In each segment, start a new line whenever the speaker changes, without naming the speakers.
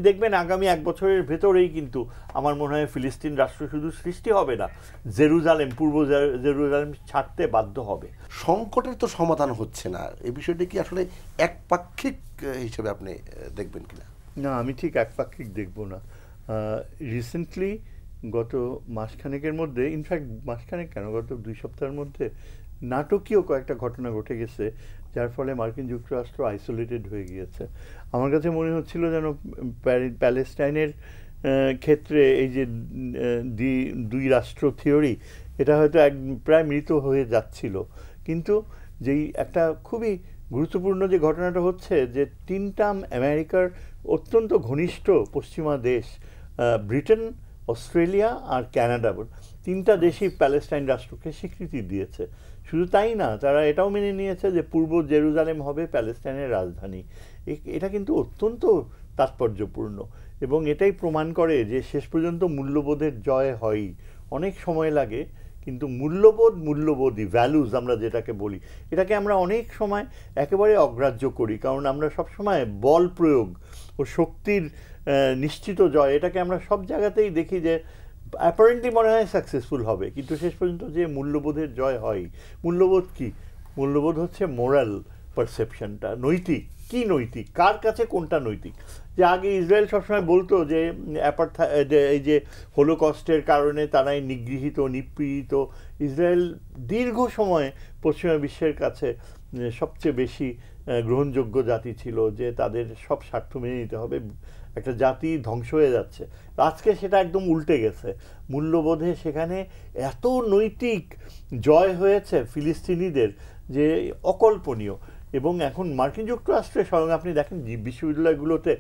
দেখবেন আগামী 1 বছরের ভেতরেই কিন্তু আমার মনে হয় ফিলিস্তিন রাষ্ট্র শুধু সৃষ্টি হবে না, জেরুজালেম, পূর্ব জেরুজালেম ছাড়তে বাধ্য হবে।
সংকটের তো সমাধান হচ্ছে না, এই বিষয়টা কি আসলে একপাক্ষিক হিসেবে আপনি দেখবেন কিনা?
না, আমি ঠিক একপাক্ষিক দেখব না। রিসেন্টলি গত মাসখানেকের মধ্যে, ইনফ্যাক্ট মাসখানেক কেন, গত 2 সপ্তাহের মধ্যে নাটকীয় কয়েকটা ঘটনা ঘটে গেছে, যার ফলে মার্কিন যুক্তরাষ্ট্র আইসোলেটেড হয়ে গিয়েছে। আমার কাছে মনে হচ্ছিল যেন প্যালেস্টাইনের ক্ষেত্রে এই যে 2 রাষ্ট্র থিওরি, এটা হয়তো প্রায় মৃত হয়ে যাচ্ছিল। কিন্তু যেই একটা খুবই গুরুত্বপূর্ণ যে ঘটনাটা হচ্ছে, যে 3টা আমেরিকার অত্যন্ত ঘনিষ্ঠ পশ্চিমা দেশ, ব্রিটেন, অস্ট্রেলিয়া আর কানাডা, 3টা দেশই প্যালেস্টাইন রাষ্ট্রকে স্বীকৃতি দিয়েছে। শুধু তাই না, তারা এটাও মেনে নিয়েছে যে পূর্ব জেরুজালেম হবে প্যালেস্টাইনের রাজধানী। এটা কিন্তু অত্যন্ত তাৎপর্যপূর্ণ, এবং এটাই প্রমাণ করে যে শেষ পর্যন্ত মূল্যবোধের জয় হয়ই। অনেক সময় লাগে, কিন্তু মূল্যবোধই, ভ্যালুজ আমরা যেটাকে বলি, এটাকে আমরা অনেক সময় একেবারে অগ্রাহ্য করি, কারণ আমরা সবসময় বল প্রয়োগ ও শক্তির নিশ্চিত জয়, এটাকে আমরা সব জায়গাতেই দেখি যে অ্যাপারেন্টলি মনে হয় সাকসেসফুল হবে, কিন্তু শেষ পর্যন্ত যে মূল্যবোধের জয় হয়। মূল্যবোধ কি? মূল্যবোধ হচ্ছে মোরাল পারসেপশনটা, নৈতিক কি, নৈতিক কার কাছে কোনটা নৈতিক। যে আগে ইসরায়েল সবসময় বলতো যে এই যে হোলোকস্টের কারণে তারাই নিগৃহীত, নিপীড়িত। ইসরায়েল দীর্ঘ সময় পশ্চিমা বিশ্বের কাছে সবচেয়ে বেশি গ্রহণযোগ্য জাতি ছিল, যে তাদের সব স্বার্থ মেনে নিতে হবে, একটা জাতি ধ্বংস হয়ে যাচ্ছে। আজকে সেটা একদম উল্টে গেছে, মূল্যবোধে সেখানে এত নৈতিক জয় হয়েছে ফিলিস্তিনিদের যে অকল্পনীয়। এবং এখন মার্কিন যুক্তরাষ্ট্রে স্বয়ং আপনি দেখেন বিশ্ববিদ্যালয়গুলোতে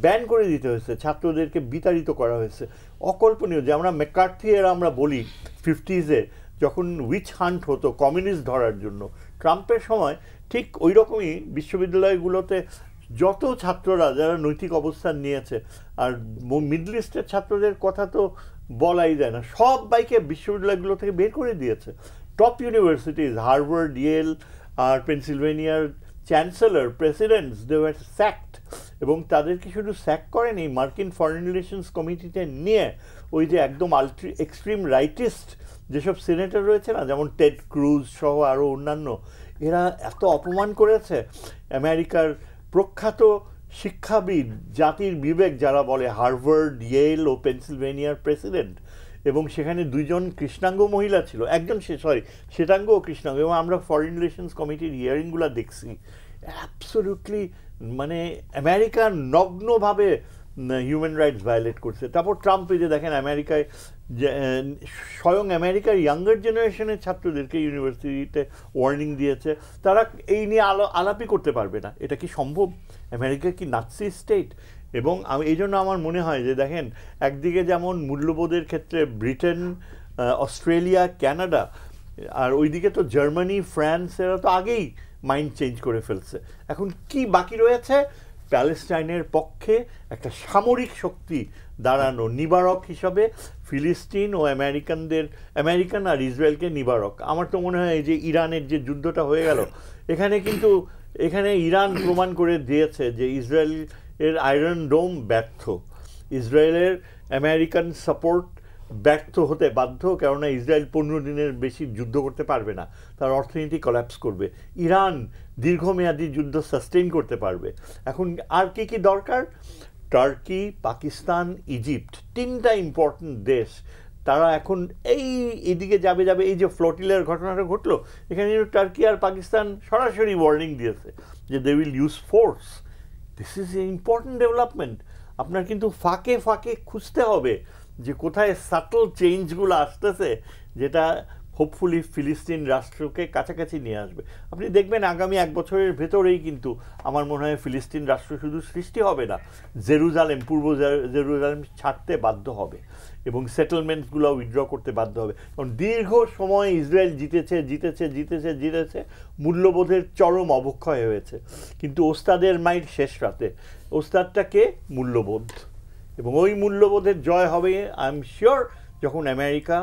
ব্যান করে দিতে হয়েছে, ছাত্রদেরকে বিতাড়িত করা হয়েছে। অকল্পনীয়, যে আমরা ম্যাকার্থি এরা আমরা বলি 50s যখন উইচ হান্ট হতো কমিউনিস্ট ধরার জন্য, ট্রাম্পের সময় ঠিক ওই রকমই বিশ্ববিদ্যালয়গুলোতে যত ছাত্ররা যারা নৈতিক অবস্থান নিয়েছে, আর মিডল ইস্টের ছাত্রদের কথা তো বলাই যায় না, সবাইকে বিশ্ববিদ্যালয়গুলো থেকে বের করে দিয়েছে। টপ ইউনিভার্সিটিজ, হার্ভার্ড, ইয়েল আর পেনসিলভেনিয়ার chancellor, presidents, they were sacked. এবং তাদেরকে শুধু স্যাক করেনি, মার্কিন ফরেন রিলেশনস কমিটিতে নিয়ে ওই যে একদম এক্সট্রিম রাইটিস্ট যেসব সিনেটর রয়েছে না, যেমন টেড ক্রুজ সহ আরও অন্যান্য, এরা এত অপমান করেছে আমেরিকার প্রখ্যাত শিক্ষাবিদ, জাতির বিবেক যারা বলে, হার্ভার্ড, ইয়েল ও পেনসিলভেনিয়ার প্রেসিডেন্ট। এবং সেখানে 2জন কৃষ্ণাঙ্গ মহিলা ছিল, একজন শ্বেতাঙ্গ ও কৃষ্ণাঙ্গ। এবং আমরা ফরেন রিলেশনস কমিটির হিয়ারিংগুলো দেখছি, অ্যাবসলিউটলি মানে আমেরিকা নগ্নভাবে হিউম্যান রাইটস ভায়োলেট করছে। তারপর ট্রাম্প, এই যে দেখেন আমেরিকায় স্বয়ং আমেরিকার ইয়াঙ্গার জেনারেশনের ছাত্রদেরকে ইউনিভার্সিটিতে ওয়ার্নিং দিয়েছে, তারা এই নিয়ে আলাপই করতে পারবে না। এটা কি সম্ভব? আমেরিকা কি নাৎসি স্টেট? এবং এই জন্য আমার মনে হয় যে দেখেন, একদিকে যেমন মূল্যবোধের ক্ষেত্রে ব্রিটেন, অস্ট্রেলিয়া, কানাডা, আর ওইদিকে তো জার্মানি, ফ্রান্স, এরা তো আগেই মাইন্ড চেঞ্জ করে ফেলছে। এখন কি বাকি রয়েছে? প্যালেস্টাইনের পক্ষে একটা সামরিক শক্তি দাঁড়ানো, নিবারক হিসাবে ফিলিস্তিন ও আমেরিকান আর ইসরায়েলকে নিবারক। আমার তো মনে হয় এই যে ইরানের যে যুদ্ধটা হয়ে গেল, এখানে ইরান প্রমাণ করে দিয়েছে যে ইসরায়েলের আয়রন ডোম ব্যর্থ, ইসরায়েলের আমেরিকান সাপোর্ট ব্যর্থ হতে বাধ্য, কেননা ইসরায়েল 15 দিনের বেশি যুদ্ধ করতে পারবে না, তার অর্থনীতি কলাপস করবে। ইরান দীর্ঘমেয়াদী যুদ্ধ সাস্টেইন করতে পারবে। এখন আর কি কি দরকার? টার্কি, পাকিস্তান, ইজিপ্ট, 3টা ইম্পর্টেন্ট দেশ, তারা এখন এদিকে যাবে। এই যে ফ্লোটিলার ঘটনাটা ঘটলো, এখানে টার্কি আর পাকিস্তান সরাসরি ওয়ার্নিং দিয়েছে যে they will use force. This is a important development. আপনার কিন্তু ফাঁকে ফাঁকে খুঁজতে হবে যে কোথায় সাটল চেঞ্জগুলো আসতেছে, যেটা হোপফুলি ফিলিস্তিন রাষ্ট্রকে কাছাকাছি নিয়ে আসবে। আপনি দেখবেন আগামী 1 বছরের ভেতরেই কিন্তু আমার মনে হয় ফিলিস্তিন রাষ্ট্র শুধু সৃষ্টি হবে না, জেরুজালেম, পূর্ব জেরুজালেম ছাড়তে বাধ্য হবে এবং সেটেলমেন্টসগুলো উইথড্র করতে বাধ্য হবে। কারণ দীর্ঘ সময় ইসরায়েল জিতেছে, মূল্যবোধের চরম অবক্ষয় হয়েছে। কিন্তু ওস্তাদের মাইর শেষ রাতে, ওস্তাদটা কে? মূল্যবোধ। এবং ওই মূল্যবোধের জয় হবে আই এম শিওর যখন আমেরিকা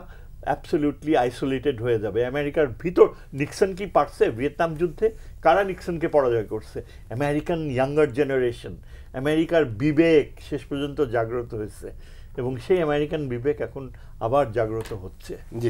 অ্যাবসলিউটলি আইসোলেটেড হয়ে যাবে। আমেরিকার ভিতর নিক্সন কি পারছে ভিয়েতনাম যুদ্ধে? কারা নিক্সনকে পরাজয় করছে? আমেরিকান ইয়াঙ্গার জেনারেশন, আমেরিকার বিবেক শেষ পর্যন্ত জাগ্রত হয়েছে এবং সেই আমেরিকান বিবেক এখন আবার জাগ্রত হচ্ছে।
জি।